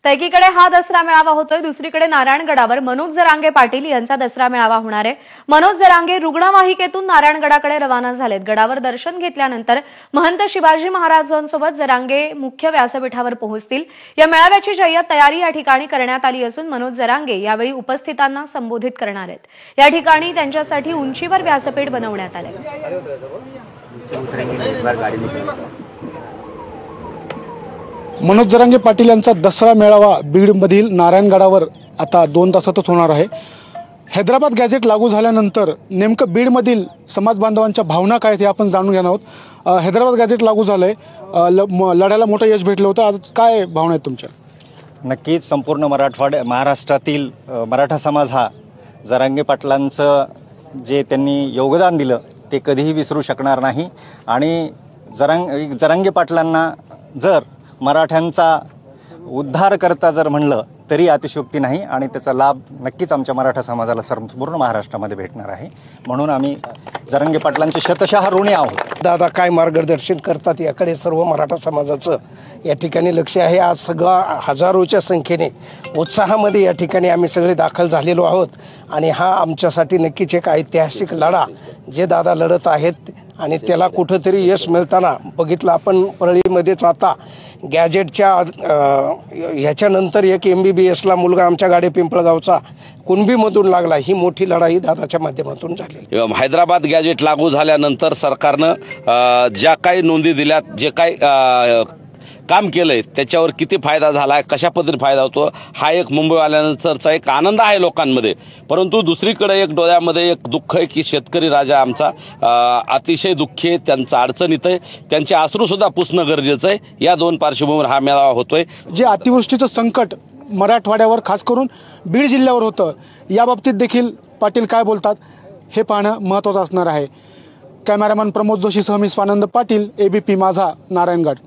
तर एकीकडे हा दसरा मेळावा होतोय, दुसरीकडे नारायणगडावर मनोज जरांगे पाटील यांचा दसरा मेळावा होणार आहे। मनोज जरांगे रुग्णवाहिकेतून नारायणगडाकडे रवाना झालेत। गडावर दर्शन घेतल्यानंतर महंत शिवाजी महाराजांसोबत जरांगे मुख्य व्यासपीठावर पोहोचतील। या मेळाव्याची जय्यत तयारी या ठिकाणी करण्यात आली असून मनोज जरांगे यावेळी उपस्थितांना संबोधित करणार आहेत। या ठिकाणी त्यांच्यासाठी उंचीवर व्यासपीठ बनवण्यात आले। मनोज जरांगे पाटील यांचा दसरा मेळावा बीडमधील नारायणगडावर आता 2 तासातच होणार आहे। हैदराबाद गॅझेट लागू झाल्यानंतर नेमकं बीडमधील समाज बांधवांच्या भावना काय ते आपण जाणून घेणार आहोत। हैदराबाद गॅझेट लागू झालंय, लढ्याला मोठं यश भेटलं होतं, आज काय भावना आहेत तुमच्या? नक्कीच संपूर्ण महाराष्ट्रातील मराठा समाज हा जरांगे पाटलांचं जे त्यांनी योगदान दिलं ते कधीही विसरू शकणार नाही। आणि जरांगे पाटलांना जर मराठ्यांचा उद्धार करता जर म्हणलं तरी अतिशयोक्ती नाही आणि त्याचा लाभ नक्कीच आमच्या मराठा समाजाला संपूर्ण महाराष्ट्रामध्ये भेटणार आहे। म्हणून आम्ही जरांगे पाटलांचे शतशः ऋणी आहोत। दादा काय मार्गदर्शन करतात याकडे सर्व मराठा समाजाचं या ठिकाणी लक्ष आहे। आज सगळा हजारोच्या संख्येने उत्साहामध्ये या ठिकाणी आम्ही सगळे दाखल झालेलो आहोत आणि हा आमच्यासाठी नक्कीच एक ऐतिहासिक लढा जे दादा लढत आहेत आणि त्याला कुठंतरी यश मिळताना बघितलं आपण। परळीमध्येच आता गॅजेटच्या ह्याच्यानंतर एक MBBS ला मुलगा आमच्या गाडे पिंपळगावचा कुणबीमधून लागला। ही मोठी लढाई दादाच्या माध्यमातून झाली। हैदराबाद गॅजेट लागू झाल्यानंतर सरकारनं ज्या काही नोंदी दिल्यात, जे काही काम केलंय त्याच्यावर किती फायदा झाला आहे, कशा पद्धतीने फायदा होतो, हा एक मुंबईवाल्यांचा एक आनंद आहे लोकांमध्ये। परंतु दुसरीकडे एक डोळ्यामध्ये एक दुःख आहे की शेतकरी राजा आमचा अतिशय दुःखी आहे, त्यांचं अडचणीत आहे, त्यांचे अश्रू सुद्धा पुसणं गरजेचं आहे। या 2 पार्श्वभूमीवर हा मेळावा होतोय। जे अतिवृष्टीचं संकट मराठवाड्यावर खास करून बीड जिल्ह्यावर होतं, या बाबतीत देखील पाटील काय बोलतात हे पाहणं महत्त्वाचं असणार आहे। कॅमेरामॅन प्रमोद जोशीसह मी स्वानंद पाटील, ABP माझा, नारायणगड।